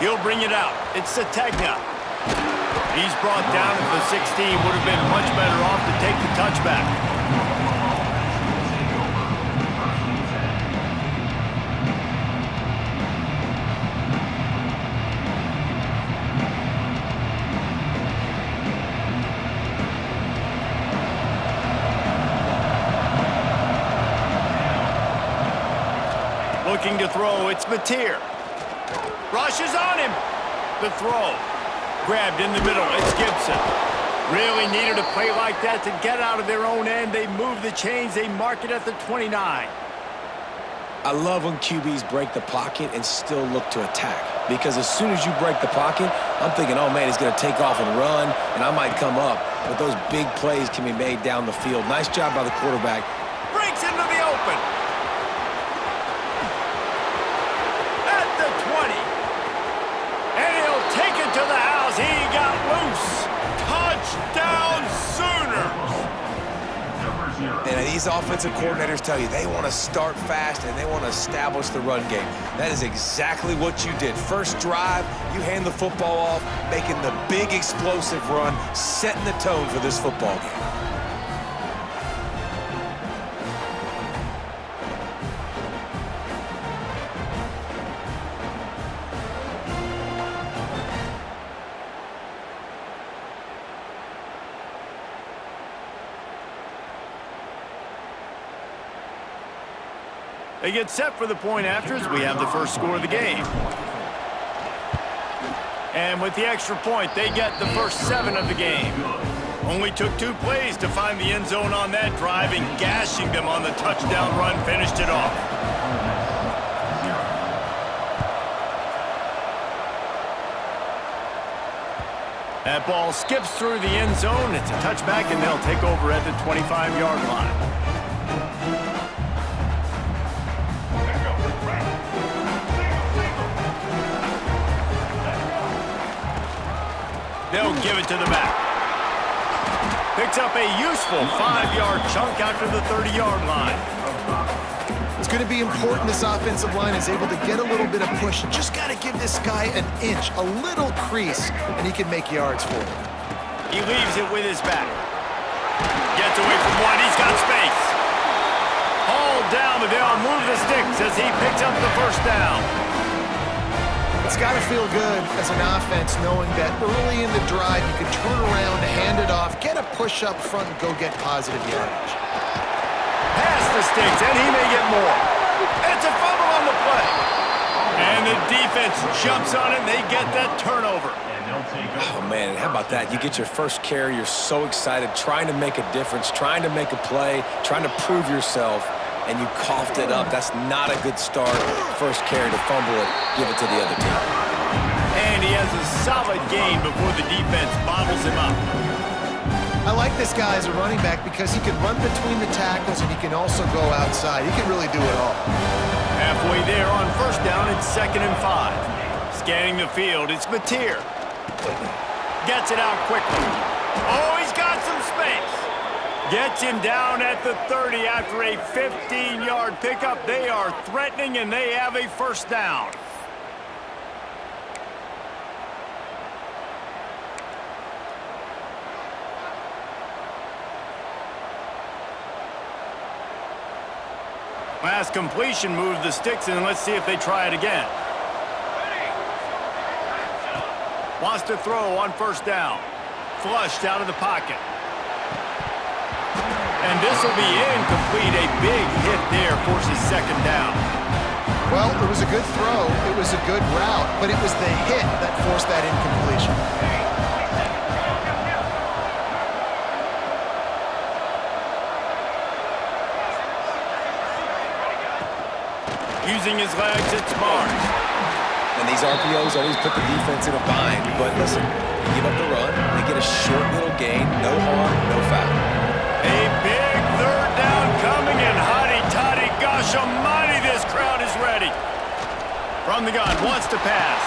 He'll bring it out. It's Sategna. He's brought down at the 16. Would have been much better off to take the touchback. Looking to throw, it's Mateer. Rushes on him. The throw. Grabbed in the middle, it's Gibson. Really needed a play like that to get out of their own end. They move the chains, they mark it at the 29. I love when QBs break the pocket and still look to attack. Because as soon as you break the pocket, I'm thinking, oh man, he's going to take off and run, and I might come up. But those big plays can be made down the field. Nice job by the quarterback. Breaks into the open. To the house, he got loose. Touchdown Sooners. And these offensive coordinators tell you they want to start fast and they want to establish the run game. That is exactly what you did. First drive, you hand the football off, making the big explosive run, setting the tone for this football game. They get set for the point afters. We have the first score of the game. And with the extra point, they get the first 7 of the game. Only took 2 plays to find the end zone on that drive, and gashing them on the touchdown run finished it off. That ball skips through the end zone. It's a touchback, and they'll take over at the 25-yard line. They'll give it to the back. Picks up a useful 5-yard chunk after the 30-yard line. It's going to be important this offensive line is able to get a little bit of push. Just got to give this guy an inch, a little crease, and he can make yards for it. He leaves it with his back. Gets away from one. He's got space. Hauled down, but they'll move the sticks as he picks up the first down. It's got to feel good as an offense knowing that early in the drive you can turn around, hand it off, get a push up front, and go get positive yardage. Pass the sticks, and he may get more. It's a fumble on the play. And the defense jumps on it, and they get that turnover. Oh, man, how about that? You get your first carry, you're so excited, trying to make a difference, trying to make a play, trying to prove yourself, and you coughed it up. That's not a good start. First carry to fumble it, give it to the other team. And he has a solid gain before the defense bottles him up. I like this guy as a running back because he can run between the tackles and he can also go outside. He can really do it all. Halfway there on first down, it's 2nd and 5. Scanning the field, it's Mateer. Gets it out quickly. Oh, he's got some space. Gets him down at the 30 after a 15-yard pickup. They are threatening, and they have a first down. Last completion moved the sticks, and let's see if they try it again. Wants to throw on first down. Flushed out of the pocket. And this will be incomplete. A big hit there forces 2nd down. Well, it was a good throw. It was a good route, but it was the hit that forced that incompletion. Using his legs, it's Barnes. And these RPOs always put the defense in a bind. But listen, they give up the run, they get a short little gain, no harm, no foul. A big 3rd down coming, and hotty-toddy, gosh almighty, this crowd is ready. From the gun, wants to pass.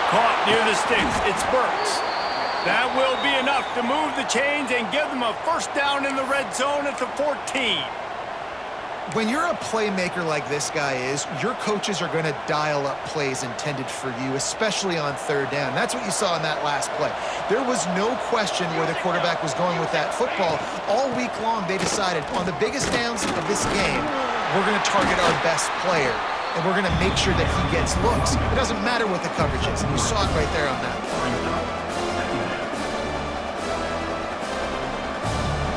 Caught near the sticks, it's Burks. That will be enough to move the chains and give them a first down in the red zone at the 14. When you're a playmaker like this guy is, your coaches are going to dial up plays intended for you, especially on third down. That's what you saw in that last play. There was no question where the quarterback was going with that football. All week long, they decided on the biggest downs of this game, we're going to target our best player, and we're going to make sure that he gets looks. It doesn't matter what the coverage is, and you saw it right there on that play.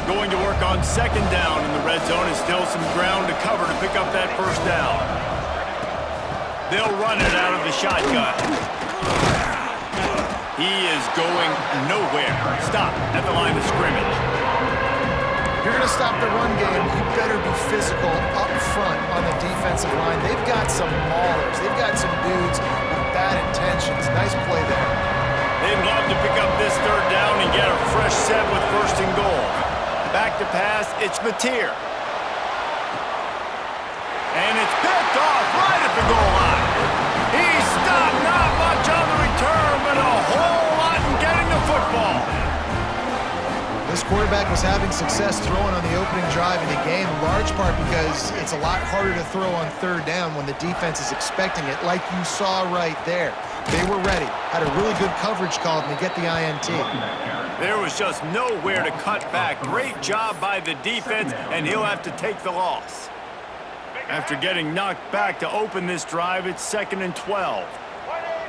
Going to work on second down in the red zone is still some ground to cover to pick up that first down. They'll run it out of the shotgun. He is going nowhere. Stop at the line of scrimmage. If you're going to stop the run game, you better be physical up front on the defensive line. They've got some maulers. They've got some dudes with bad intentions. Nice play there. They'd love to pick up this third down and get a fresh set with first and goal. Back to pass, it's Mateer. And it's picked off right at the goal line. He stopped, not much on the return, but a whole lot in getting the football. This quarterback was having success throwing on the opening drive in the game, in large part because it's a lot harder to throw on third down when the defense is expecting it, like you saw right there. They were ready, had a really good coverage call, and they get the INT. There was just nowhere to cut back. Great job by the defense, and he'll have to take the loss. After getting knocked back to open this drive, it's 2nd and 12.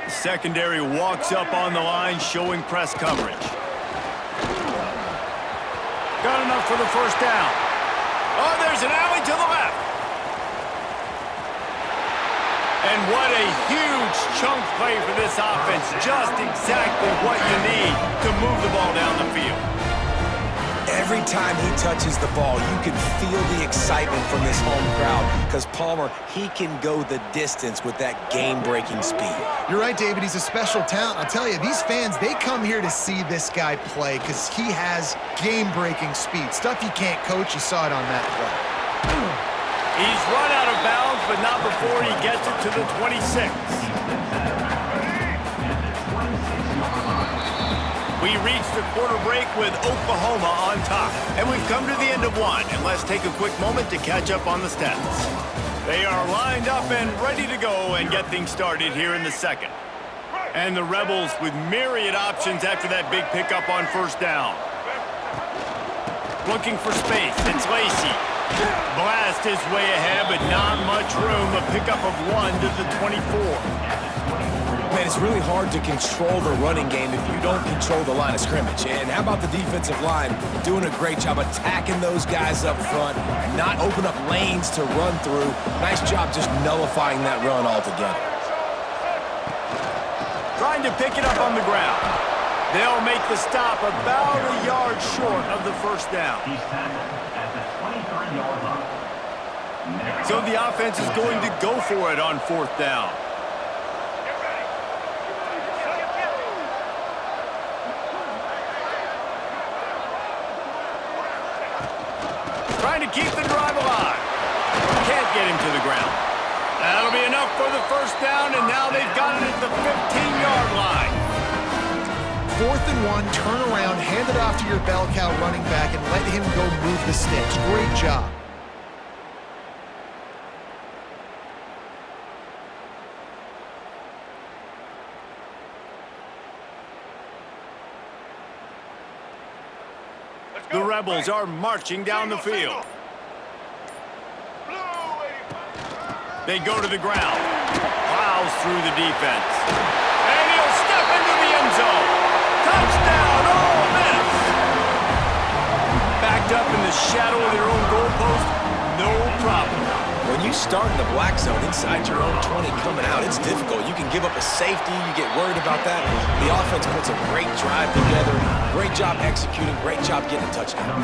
The secondary walks up on the line, showing press coverage. Got enough for the first down. Oh, there's an alley to the left. And what a huge chunk play for this offense. Just exactly what you need to move the ball down the field. Every time he touches the ball, you can feel the excitement from this home crowd because Palmer, he can go the distance with that game-breaking speed. You're right, David. He's a special talent. I'll tell you, these fans, they come here to see this guy play because he has game-breaking speed. Stuff you can't coach. You saw it on that play. He's run out of bounds, but not before he gets it to the 26. We reach the quarter break with Oklahoma on top. And we've come to the end of one, and let's take a quick moment to catch up on the stats. They are lined up and ready to go and get things started here in the second. And the Rebels with myriad options after that big pickup on first down. Looking for space, it's Lacy. Blast his way ahead, but not much room. A pickup of 1 to the 24. Man, it's really hard to control the running game if you don't control the line of scrimmage. And how about the defensive line doing a great job attacking those guys up front, not open up lanes to run through. Nice job just nullifying that run altogether. Trying to pick it up on the ground. They'll make the stop about a yard short of the first down. So the offense is going to go for it on fourth down. Trying to keep the drive alive. Can't get him to the ground. That'll be enough for the first down, and now they've got it at the 15-yard line. 4th and 1, turn around, hand it off to your bell cow running back, and let him go move the sticks. Great job. The Rebels are marching down the field. They go to the ground. Plows through the defense. And he'll step into the end zone. Touchdown, Ole Miss! Backed up in the shadow of their own goalpost, no problem. When you start in the black zone inside your own 20 coming out, it's difficult. You can give up a safety. You get worried about that. The offense puts a great drive together. Great job executing. Great job getting a touchdown.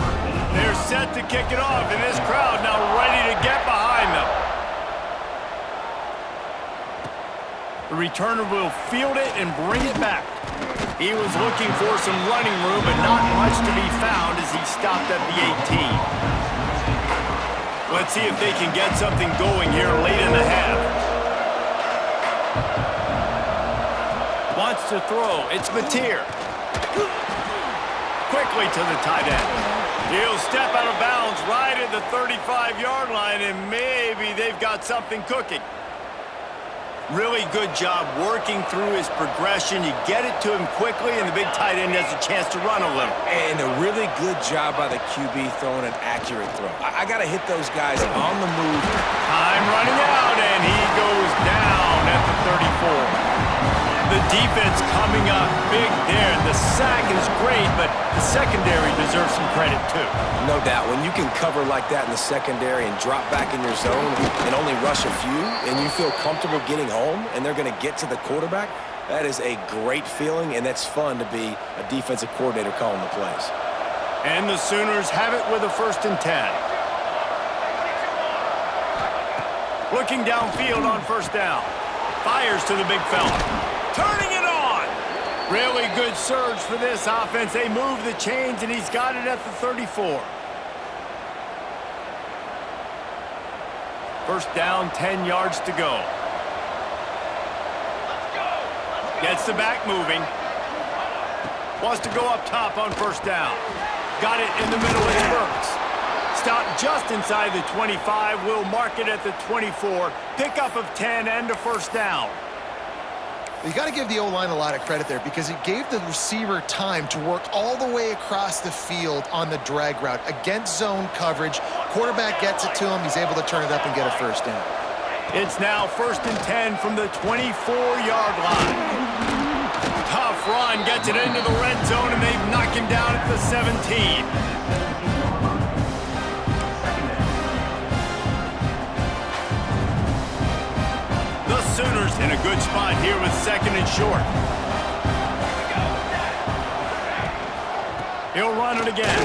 They're set to kick it off, and this crowd now ready to get behind them. The returner will field it and bring it back. He was looking for some running room, but not much to be found as he stopped at the 18. Let's see if they can get something going here late in the half. Wants to throw. It's Mateer. Quickly to the tight end. He'll step out of bounds right at the 35-yard line, and maybe they've got something cooking. Really good job working through his progression. You get it to him quickly, and the big tight end has a chance to run a little. And a really good job by the QB throwing an accurate throw. I got to hit those guys on the move. Time running out, and he goes down at the 34. The defense coming up big there. The sack is great, but the secondary deserves some credit too. No doubt. When you can cover like that in the secondary and drop back in your zone and only rush a few, and you feel comfortable getting home and they're going to get to the quarterback, that is a great feeling, and that's fun to be a defensive coordinator calling the plays. And the Sooners have it with a 1st and 10. Looking downfield on 1st down. Fires to the big fella. Turning it on. Really good surge for this offense. They move the chains, and he's got it at the 34. 1st down, 10 yards to go. Gets the back moving. Wants to go up top on 1st down. Got it in the middle. It's Burks. Stopped just inside the 25. Will mark it at the 24. Pickup of 10 and a 1st down. You got to give the O-line a lot of credit there because it gave the receiver time to work all the way across the field on the drag route against zone coverage. Quarterback gets it to him. He's able to turn it up and get a 1st down. It's now 1st and 10 from the 24-yard line. Tough run, gets it into the red zone, and they knock him down at the 17. Sooners in a good spot here with 2nd and short. He'll run it again.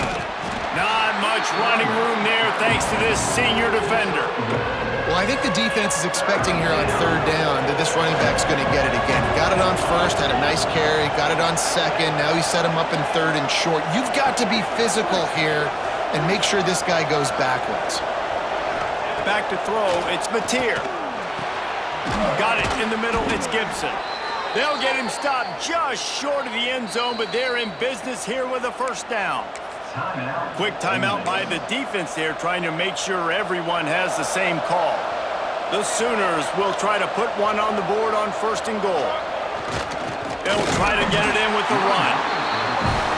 Not much running room there thanks to this senior defender. Well, I think the defense is expecting here on 3rd down that this running back's going to get it again. He got it on 1st, had a nice carry, got it on 2nd. Now he set him up in 3rd and short. You've got to be physical here and make sure this guy goes backwards. Back to throw, it's Mateer. Got it in the middle, it's Gibson. They'll get him stopped just short of the end zone, but they're in business here with a 1st down. Quick timeout by the defense there, trying to make sure everyone has the same call. The Sooners will try to put one on the board on 1st and goal. They'll try to get it in with the run.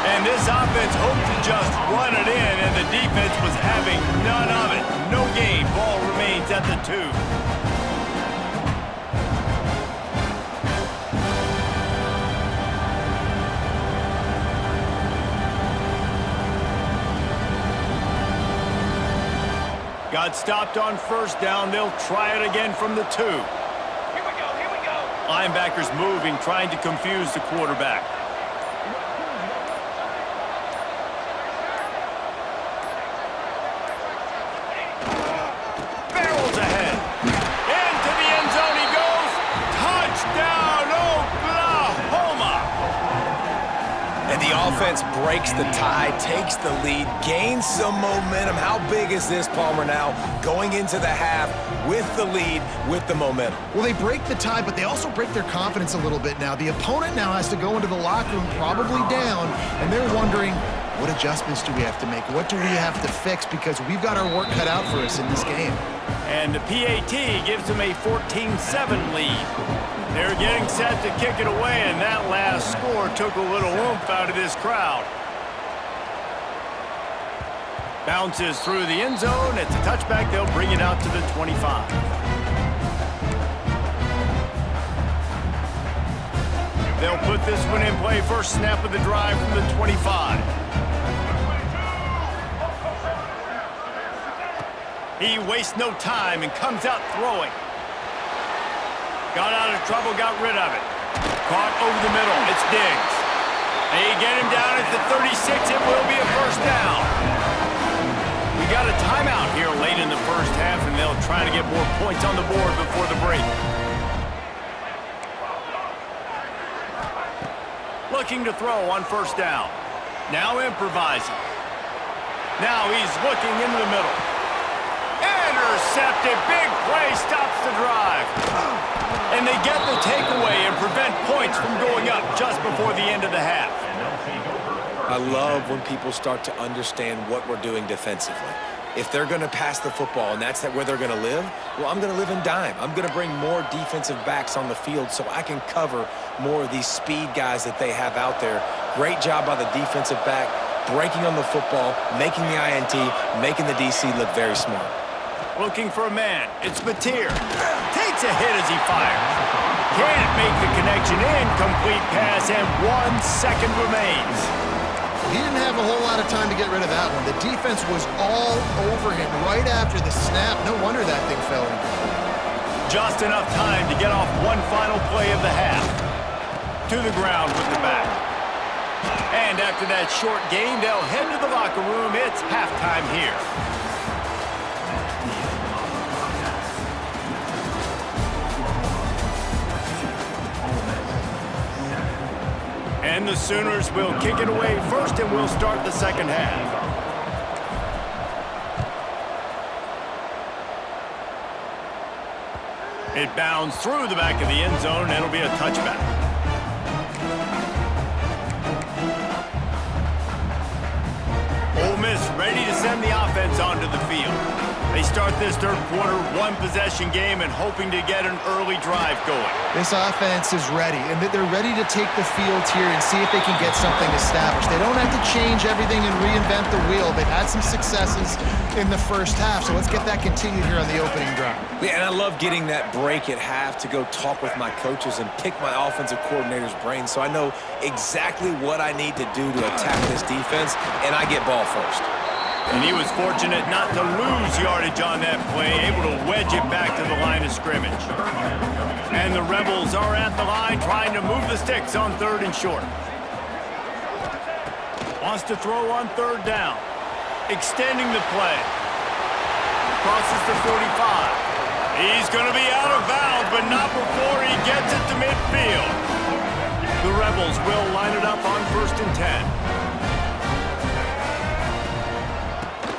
And this offense hoped to just run it in, and the defense was having none of it. No gain, ball remains at the 2. Got stopped on 1st down. They'll try it again from the 2. Here we go. Linebackers moving, trying to confuse the quarterback. Barrels ahead. Into the end zone he goes. Touchdown, Oklahoma! And the offense breaks the tie, takes the lead, gains some momentum. How big is this, Palmer, now going into the half with the lead, with the momentum? Well, they break the tie, but they also break their confidence a little bit now. The opponent now has to go into the locker room probably down, and they're wondering, what adjustments do we have to make? What do we have to fix? Because we've got our work cut out for us in this game. And the PAT gives them a 14-7 lead. They're getting set to kick it away, and that last score took a little oomph out of this crowd. Bounces through the end zone. It's a touchback. They'll bring it out to the 25. They'll put this one in play. First snap of the drive from the 25. He wastes no time and comes out throwing. Got out of trouble, got rid of it. Caught over the middle. It's Diggs. They get him down at the 36. It will be a 1st down. We got a timeout here late in the 1st half, and they'll try to get more points on the board before the break. Looking to throw on 1st down. Now improvising. Now he's looking into the middle. Intercepted. Big play stops the drive. And they get the takeaway and prevent points from going up just before the end of the half. I love when people start to understand what we're doing defensively. If they're going to pass the football and that's where they're going to live, well, I'm going to live in dime. I'm going to bring more defensive backs on the field so I can cover more of these speed guys that they have out there. Great job by the defensive back, breaking on the football, making the INT, making the DC look very smart. Looking for a man. It's Mateer. Takes a hit as he fires. Can't make the connection. Incomplete pass, and 1 second remains. He didn't have a whole lot of time to get rid of that one. The defense was all over him right after the snap. No wonder that thing fell incomplete. Just enough time to get off one final play of the half. To the ground with the back. And after that short game, they'll head to the locker room. It's halftime here. And the Sooners will kick it away first, and we'll start the second half. It bounds through the back of the end zone, and it'll be a touchback. Ole Miss ready to send the offense onto the field. They start this third quarter one-possession game and hoping to get an early drive going. This offense is ready, and they're ready to take the field here and see if they can get something established. They don't have to change everything and reinvent the wheel. They've had some successes in the first half, so let's get that continued here on the opening drive. Yeah, and I love getting that break at half to go talk with my coaches and pick my offensive coordinator's brain so I know exactly what I need to do to attack this defense, and I get ball first. And he was fortunate not to lose yardage on that play, able to wedge it back to the line of scrimmage. And the Rebels are at the line trying to move the sticks on 3rd and short. Wants to throw on 3rd down. Extending the play. Crosses the 45. He's going to be out of bounds, but not before he gets it to midfield. The Rebels will line it up on 1st and 10.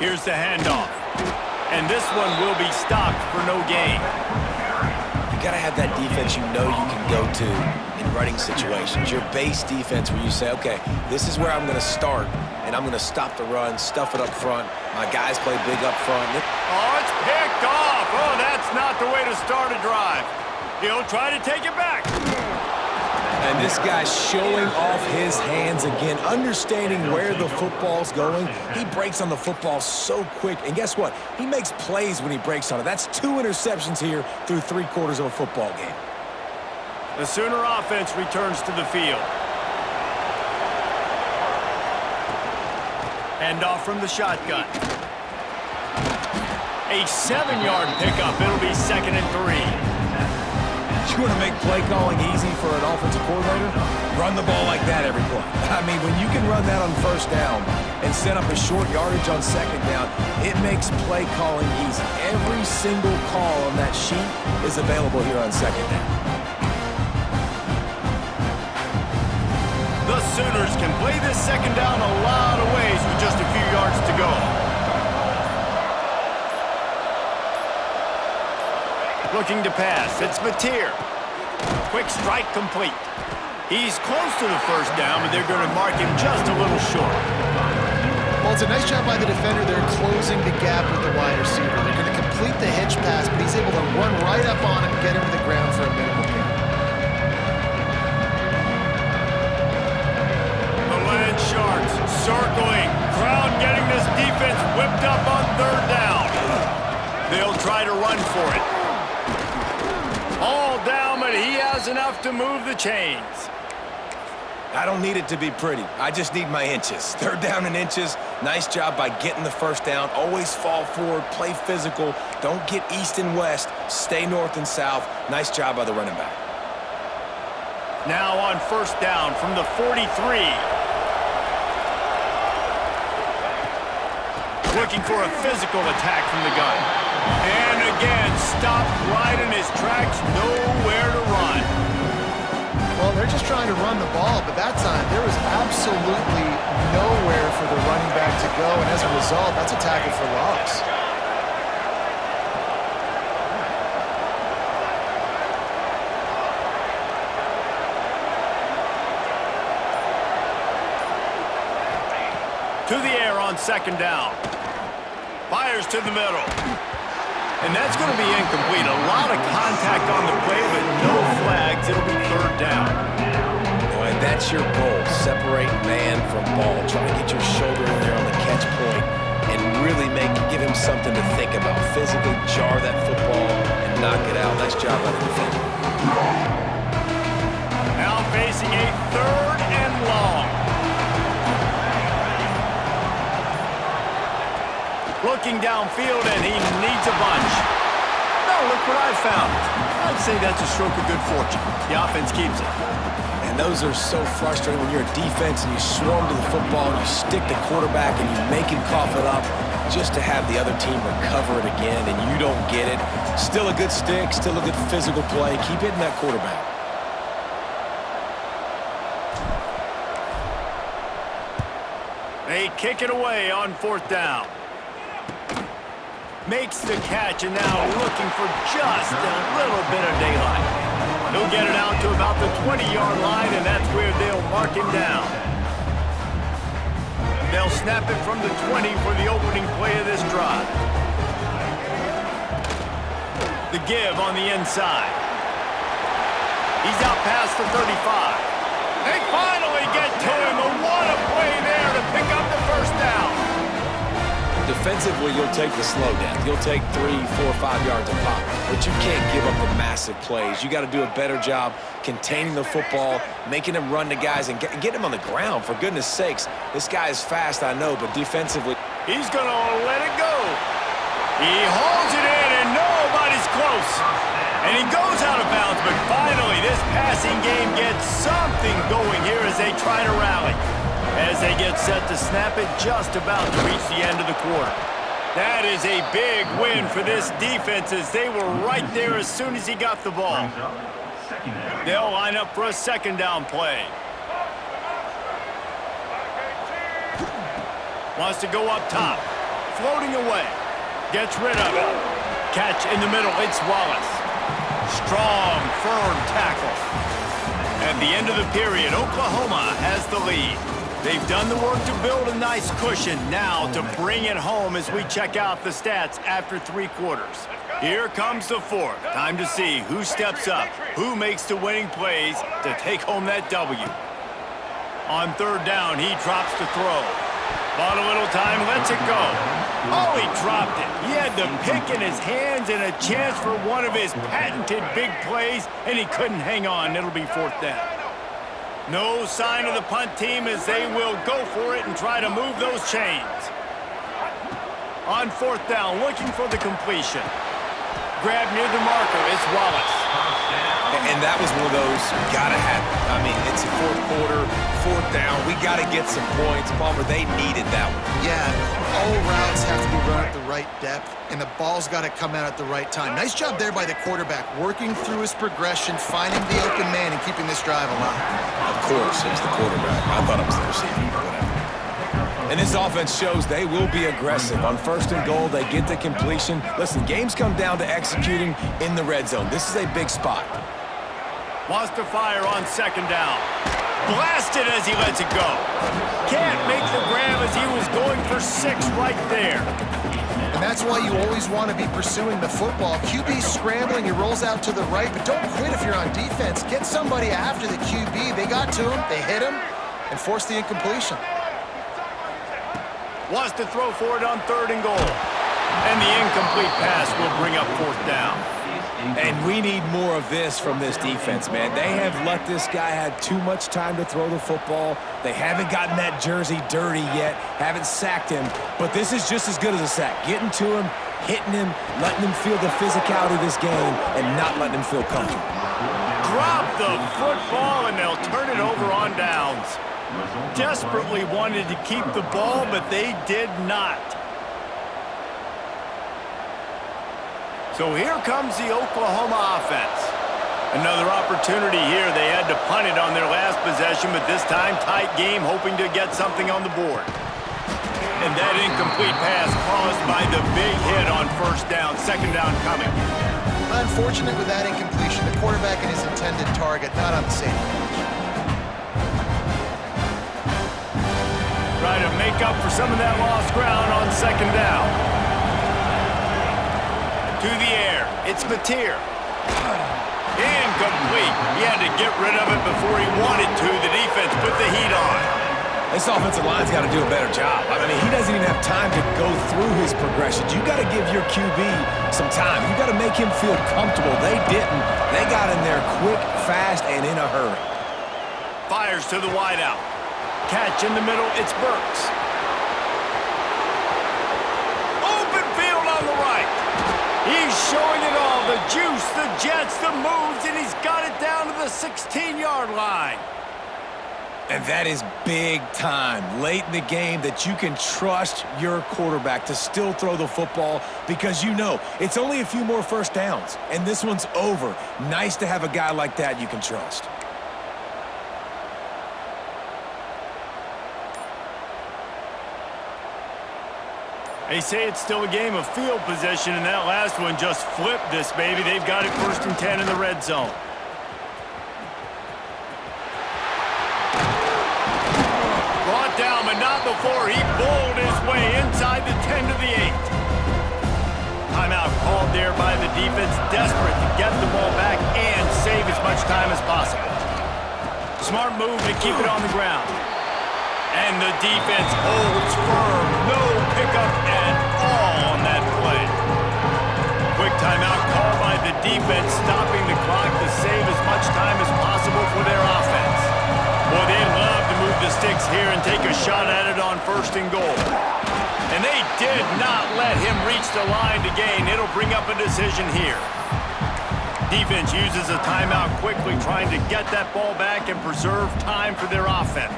Here's the handoff. And this one will be stopped for no gain. You got to have that defense you know you can go to in running situations. Your base defense where you say, okay, this is where I'm going to start, and I'm going to stop the run, stuff it up front. My guys play big up front. Oh, it's picked off. Oh, that's not the way to start a drive. He'll try to take it back. And this guy's showing off his hands again, understanding where the football's going. He breaks on the football so quick. And guess what? He makes plays when he breaks on it. That's 2 interceptions here through 3 quarters of a football game. The Sooner offense returns to the field. Handoff from the shotgun. A 7-yard pickup. It'll be 2nd and 3. You want to make play calling easy for an offensive coordinator? Run the ball like that every play. I mean, when you can run that on 1st down and set up a short yardage on 2nd down, it makes play calling easy. Every single call on that sheet is available here on 2nd down. The Sooners can play this 2nd down a lot of ways with just a few yards to go. Looking to pass. It's Mateer. Quick strike complete. He's close to the 1st down, but they're going to mark him just a little short. Well, it's a nice job by the defender. They're closing the gap with the wide receiver. They're going to complete the hitch pass, but he's able to run right up on him and get him to the ground for a minimal gain. The Land Sharks circling. Crowd getting this defense whipped up on 3rd down. They'll try to run for it. All down, but he has enough to move the chains. I don't need it to be pretty. I just need my inches. 3rd down and inches. Nice job by getting the 1st down. Always fall forward, play physical. Don't get east and west. Stay north and south. Nice job by the running back. Now on 1st down from the 43. Looking for a physical attack from the gun. And again, stopped right in his tracks, nowhere to run. Well, they're just trying to run the ball, but that time there was absolutely nowhere for the running back to go, and as a result, that's a tackle for loss. To the air on second down. Fires to the middle. And that's going to be incomplete. A lot of contact on the play, but no flags. It'll be third down. And that's your goal. Separate man from ball. Try to get your shoulder in there on the catch point and really give him something to think about. Physically jar that football and knock it out. Nice job by the defender. Now facing a third and long. Looking downfield, and he needs a bunch. Now look what I found. I'd say that's a stroke of good fortune. The offense keeps it. And those are so frustrating when you're a defense and you swarm to the football and you stick the quarterback and you make him cough it up just to have the other team recover it again and you don't get it. Still a good stick, still a good physical play. Keep hitting that quarterback. They kick it away on fourth down. Makes the catch and now looking for just a little bit of daylight. He'll get it out to about the 20-yard line, and that's where they'll mark him down. They'll snap it from the 20 for the opening play of this drive. The give on the inside. He's out past the 35. They finally get to him, and what a play there to pick up the first down. Defensively, you'll take the slow down. You'll take 3, 4, 5 yards a pop. But you can't give up the massive plays. You got to do a better job containing the football, making him run to guys, and get him on the ground, for goodness sakes. This guy is fast, I know, but defensively... He's going to let it go. He hauls it in, and nobody's close. And he goes out of bounds, but finally this passing game gets something going here as they try to rally. As they get set to snap it, just about to reach the end of the quarter. That is a big win for this defense as they were right there as soon as he got the ball. They'll line up for a second down play. Wants to go up top. Floating away. Gets rid of it. Catch in the middle. It's Wallace. Strong, firm tackle. At the end of the period, Oklahoma has the lead. They've done the work to build a nice cushion. Now to bring it home as we check out the stats after 3 quarters. Here comes the fourth. Time to see who steps up, who makes the winning plays to take home that W. On third down, he drops to throw. Bought a little time, lets it go. Oh, he dropped it. He had the pick in his hands and a chance for one of his patented big plays, and he couldn't hang on. It'll be fourth down. No sign of the punt team as they will go for it and try to move those chains. On fourth down, looking for the completion. Grab near the marker, it's Wallace. And that was one of those, gotta have it. I mean, it's a fourth quarter, fourth down. We gotta get some points. Palmer, they needed that one. Yeah, all routes have to be run at the right depth, and the ball's got to come out at the right time. Nice job there by the quarterback, working through his progression, finding the open man, and keeping this drive alive. Of course, it was the quarterback. I thought it was the receiver, whatever. And this offense shows they will be aggressive. On first and goal, they get the completion. Listen, games come down to executing in the red zone. This is a big spot. Wants to fire on second down. Blasted as he lets it go. Can't make the grab as he was going for 6 right there. And that's why you always want to be pursuing the football. QB's scrambling, he rolls out to the right, but don't quit if you're on defense. Get somebody after the QB. They got to him, they hit him, and forced the incompletion. Wants to throw for it on third and goal. And the incomplete pass will bring up fourth down. And we need more of this from this defense, man. They have let this guy have too much time to throw the football. They haven't gotten that jersey dirty yet, haven't sacked him. But this is just as good as a sack. Getting to him, hitting him, letting him feel the physicality of this game, and not letting him feel comfortable. Drop the football, and they'll turn it over on downs. Desperately wanted to keep the ball, but they did not. So here comes the Oklahoma offense. Another opportunity here. They had to punt it on their last possession, but this time tight game, hoping to get something on the board. And that incomplete pass caused by the big hit on first down. Second down coming. Unfortunate with that incompletion. The quarterback and his intended target not on the same page. Try to make up for some of that lost ground on second down. To the air, it's Mateer. Incomplete. He had to get rid of it before he wanted to. The defense put the heat on. This offensive line's got to do a better job. I mean, he doesn't even have time to go through his progressions. You got to give your QB some time. You got to make him feel comfortable. They didn't. They got in there quick, fast, and in a hurry. Fires to the wideout. Catch in the middle, it's Burks. Open field on the right. He's showing it all. The juice, the jets, the moves, and he's got it down to the 16-yard line. And that is big time, late in the game, that you can trust your quarterback to still throw the football because you know it's only a few more first downs, and this one's over. Nice to have a guy like that you can trust. They say it's still a game of field position, and that last one just flipped this baby. They've got it 1st and 10 in the red zone. Brought down, but not before he bowled his way inside the 10 to the 8. Timeout called there by the defense, desperate to get the ball back and save as much time as possible. Smart move to keep it on the ground. And the defense holds firm. No pickup at all on that play. Quick timeout called by the defense, stopping the clock to save as much time as possible for their offense. Boy, they'd love to move the sticks here and take a shot at it on 1st and goal. And they did not let him reach the line to gain. It'll bring up a decision here. Defense uses a timeout quickly, trying to get that ball back and preserve time for their offense.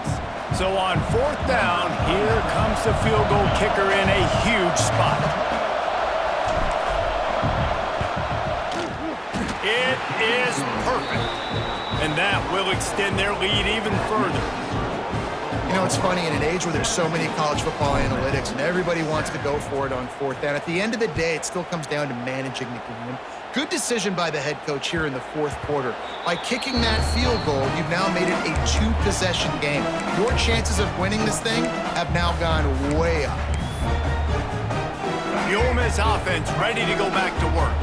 So on 4th down, here comes the field goal kicker in a huge spot. It is perfect. And that will extend their lead even further. You know, it's funny, in an age where there's so many college football analytics and everybody wants to go for it on 4th down, at the end of the day, it still comes down to managing the game. Good decision by the head coach here in the 4th quarter. By kicking that field goal, you've now made it a 2-possession game. Your chances of winning this thing have now gone way up. The Ole Miss offense ready to go back to work.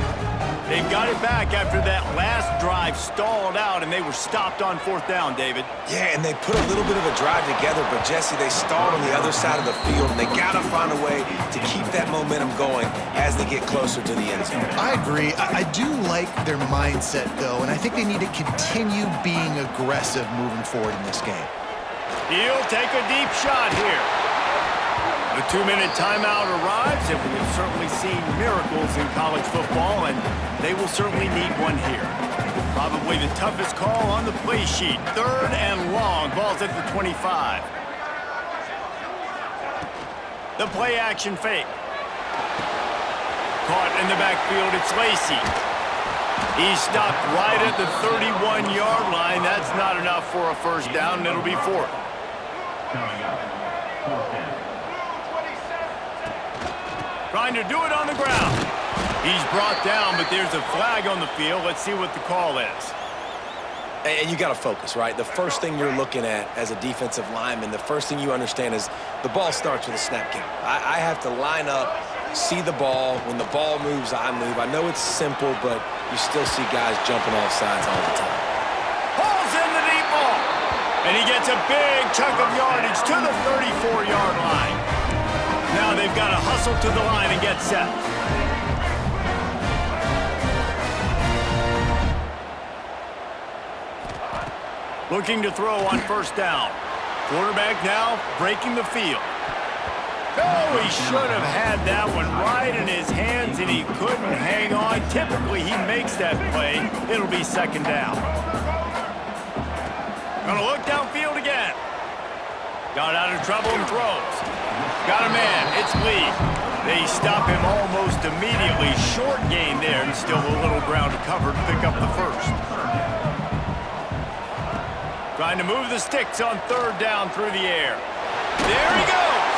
They've got it back after that last drive stalled out, and they were stopped on 4th down, David. Yeah, and they put a little bit of a drive together, but, Jesse, they stalled on the other side of the field, and they got to find a way to keep that momentum going as they get closer to the end zone. I agree. I do like their mindset, though, and I think they need to continue being aggressive moving forward in this game. He'll take a deep shot here. The 2-minute timeout arrives, and we have certainly seen miracles in college football, and they will certainly need one here. Probably the toughest call on the play sheet. 3rd and long. Ball's at the 25. The play action fake. Caught in the backfield, it's Lacy. He's stopped right at the 31-yard line. That's not enough for a 1st down, and it'll be 4th. Trying to do it on the ground. He's brought down, but there's a flag on the field. Let's see what the call is. And you got to focus, right? The first thing you're looking at as a defensive lineman, the first thing you understand is the ball starts with a snap count. I have to line up, see the ball. When the ball moves, I move. I know it's simple, but you still see guys jumping off sides all the time. Hauls in the deep ball. And he gets a big chunk of yardage to the 34-yard line. Now they've got to hustle to the line and get set. Looking to throw on 1st down. Quarterback now breaking the field. Oh, he should have had that one right in his hands, and he couldn't hang on. Typically, he makes that play. It'll be 2nd down. Gonna look downfield again. Got out of trouble and throws. Got a man. It's Lee. They stop him almost immediately. Short gain there, and still a little ground to cover to pick up the 1st. Trying to move the sticks on 3rd down through the air. There he goes.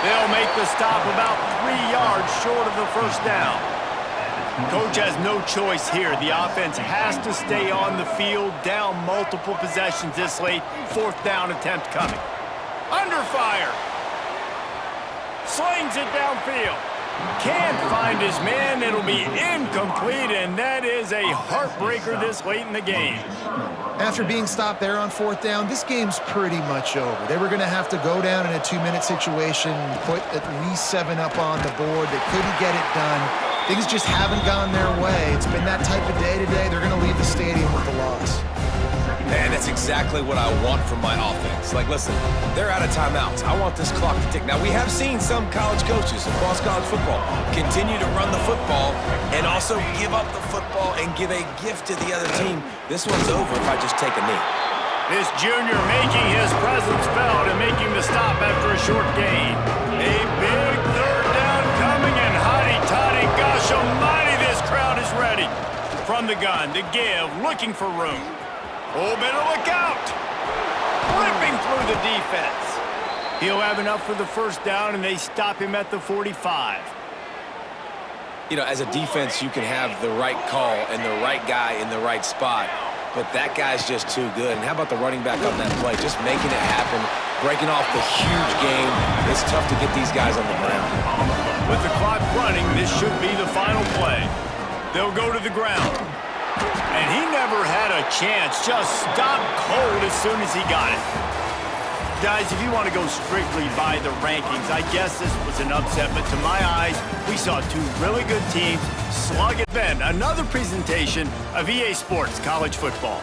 They'll make the stop about 3 yards short of the 1st down. Coach has no choice here. The offense has to stay on the field, down multiple possessions this late. 4th down attempt coming. Under fire. slings it downfield. Can't find his man. It'll be incomplete, and that is a heartbreaker this late in the game. After being stopped there on 4th down, this game's pretty much over. They were going to have to go down in a 2-minute situation, put at least 7 up on the board. They couldn't get it done. Things just haven't gone their way. It's been that type of day today. They're going to leave the stadium with a loss. Man, that's exactly what I want from my offense. Like, listen, they're out of timeouts. I want this clock to tick. Now, we have seen some college coaches across college football continue to run the football and also give up the football and give a gift to the other team. This one's over if I just take a knee. This junior making his presence felt and making the stop after a short gain. A big 3rd down coming, and hotty-toddy, gosh almighty, this crowd is ready. From the gun to give, looking for room. Oh, better look out. Ripping through the defense. He'll have enough for the 1st down, and they stop him at the 45. You know, as a defense, you can have the right call and the right guy in the right spot, but that guy's just too good. And how about the running back on that play? Just making it happen, breaking off the huge game. It's tough to get these guys on the ground. With the clock running, this should be the final play. They'll go to the ground. And he never had a chance, just stopped cold as soon as he got it. Guys, if you want to go strictly by the rankings, I guess this was an upset, but to my eyes, we saw 2 really good teams slug it. Then another presentation of EA Sports College Football.